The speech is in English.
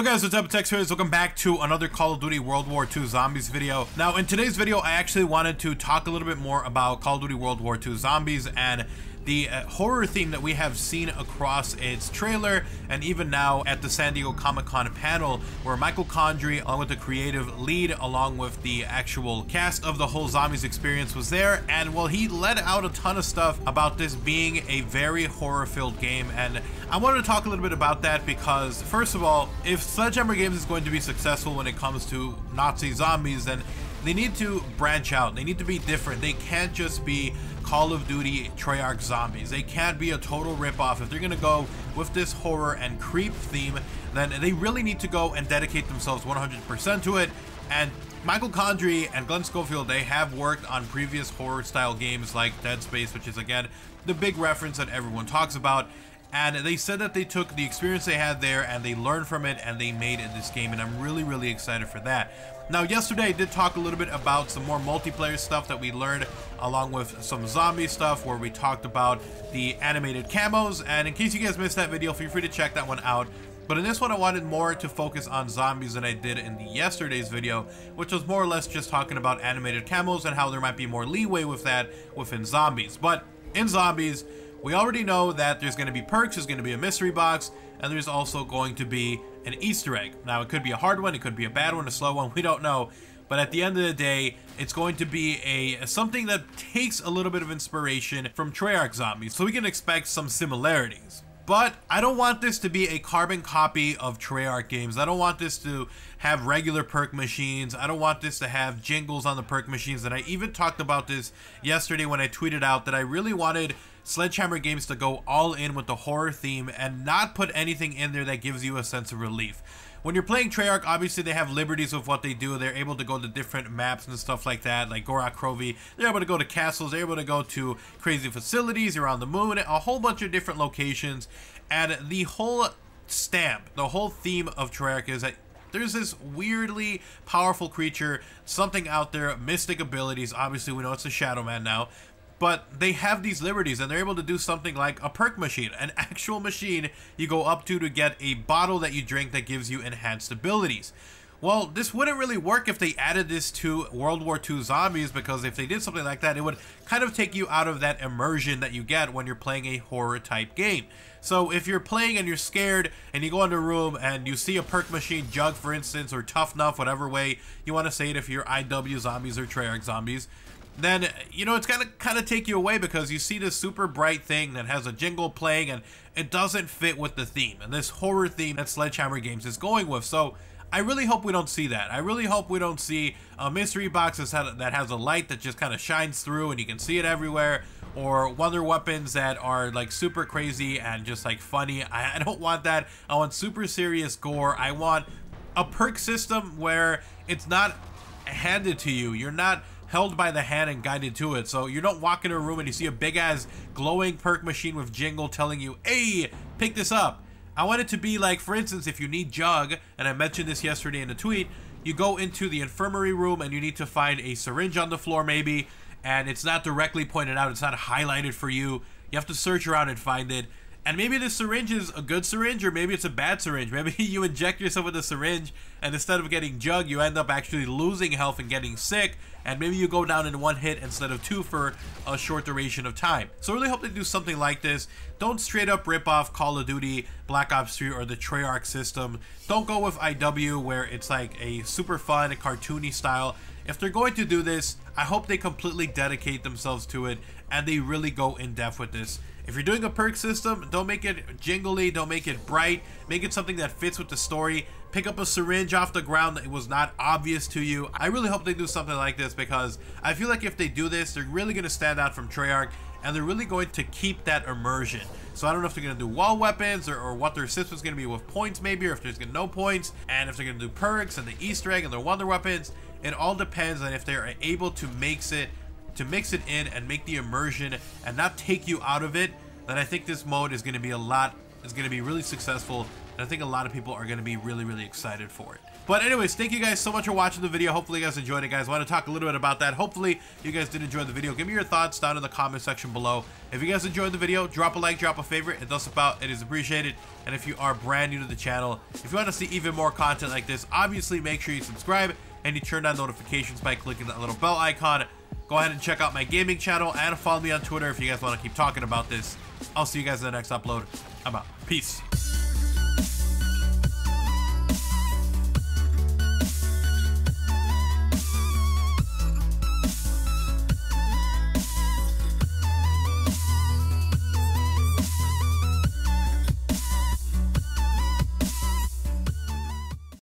Yo guys, what's up? It's XRAYZ. Welcome back to another Call of Duty World War II Zombies video. Now, in today's video, I actually wanted to talk a little bit more about Call of Duty World War II Zombies and the horror theme that we have seen across its trailer and even now at the San Diego Comic-Con panel, where Michael Condrey, along with the creative lead, along with the actual cast of the whole Zombies experience, was there. And well, he let out a ton of stuff about this being a very horror-filled game, and I wanted to talk a little bit about that because, first of all, if Sledgehammer Games is going to be successful when it comes to Nazi zombies, then they need to branch out. They need to be different. They can't just be Call of Duty Treyarch zombies. They can't be a total ripoff. If they're gonna go with this horror and creep theme, then they really need to go and dedicate themselves 100% to it. And Michael Condrey and Glenn Schofield, they have worked on previous horror style games like Dead Space, which is again the big reference that everyone talks about. And they said that they took the experience they had there and they learned from it and they made it this game, and I'm really excited for that. Now, yesterday I did talk a little bit about some more multiplayer stuff that we learned, along with some zombie stuff where we talked about the animated camos, and in case you guys missed that video, feel free to check that one out. But in this one, I wanted more to focus on zombies than I did in the yesterday's video, which was more or less just talking about animated camos and how there might be more leeway with that within zombies. But in zombies, we already know that there's going to be perks, there's going to be a mystery box, and there's also going to be an Easter egg. Now, it could be a hard one, it could be a bad one, a slow one, we don't know. But at the end of the day, it's going to be something that takes a little bit of inspiration from Treyarch zombies, so we can expect some similarities. But I don't want this to be a carbon copy of Treyarch games. I don't want this to have regular perk machines. I don't want this to have jingles on the perk machines. And I even talked about this yesterday when I tweeted out that I really wanted Sledgehammer Games to go all in with the horror theme and not put anything in there that gives you a sense of relief. When you're playing Treyarch, obviously they have liberties with what they do. They're able to go to different maps and stuff like that, like Gorak Krovi. They're able to go to castles. They're able to go to crazy facilities around the moon, a whole bunch of different locations. And the whole stamp, the whole theme of Treyarch is that there's this weirdly powerful creature, something out there, mystic abilities. Obviously, we know it's a Shadow Man now. But they have these liberties, and they're able to do something like a perk machine, an actual machine you go up to get a bottle that you drink that gives you enhanced abilities. Well, this wouldn't really work if they added this to World War II Zombies, because if they did something like that, it would kind of take you out of that immersion that you get when you're playing a horror type game. So if you're playing and you're scared and you go in a room and you see a perk machine, Jug for instance, or Tough Enough, whatever way you want to say it if you're IW Zombies or Treyarch Zombies, then, you know, it's gonna kind of take you away because you see this super bright thing that has a jingle playing and it doesn't fit with the theme and this horror theme that Sledgehammer Games is going with. So I really hope we don't see that. I really hope we don't see a mystery box that has a light that just kind of shines through and you can see it everywhere, or wonder weapons that are like super crazy and just like funny. I don't want that. I want super serious gore. I want a perk system where it's not handed to you. You're not held by the hand and guided to it. So you don't walk into a room and you see a big ass glowing perk machine with jingle telling you, hey, pick this up. I want it to be like, for instance, if you need Jug, and I mentioned this yesterday in a tweet, you go into the infirmary room and you need to find a syringe on the floor maybe, and it's not directly pointed out, it's not highlighted for you. You have to search around and find it. And maybe this syringe is a good syringe, or maybe it's a bad syringe. Maybe you inject yourself with a syringe, and instead of getting Jug, you end up actually losing health and getting sick, and maybe you go down in one hit instead of two for a short duration of time. So I really hope they do something like this. Don't straight up rip off Call of Duty, Black Ops 3, or the Treyarch system. Don't go with IW where it's like a super fun, cartoony style. If they're going to do this, I hope they completely dedicate themselves to it and they really go in depth with this. If you're doing a perk system, don't make it jingly, don't make it bright, make it something that fits with the story. Pick up a syringe off the ground that was not obvious to you. I really hope they do something like this because I feel like if they do this, they're really going to stand out from Treyarch and they're really going to keep that immersion. So I don't know if they're going to do wall weapons or what their system's going to be with points maybe, or if there's no points, and if they're going to do perks and the Easter egg and their wonder weapons. It all depends on if they're able to mix it in and make the immersion and not take you out of it. Then I think this mode is going to be really successful, and I think a lot of people are going to be really excited for it. But anyways, thank you guys so much for watching the video. Hopefully you guys enjoyed it, guys. I want to talk a little bit about that. Hopefully you guys did enjoy the video. Give me your thoughts down in the comment section below. If you guys enjoyed the video, drop a like, drop a favorite. It does help out. It is appreciated. And if you are brand new to the channel, if you want to see even more content like this, obviously make sure you subscribe and you turn on notifications by clicking that little bell icon. Go ahead and check out my gaming channel and follow me on Twitter if you guys want to keep talking about this. I'll see you guys in the next upload. I'm out. Peace.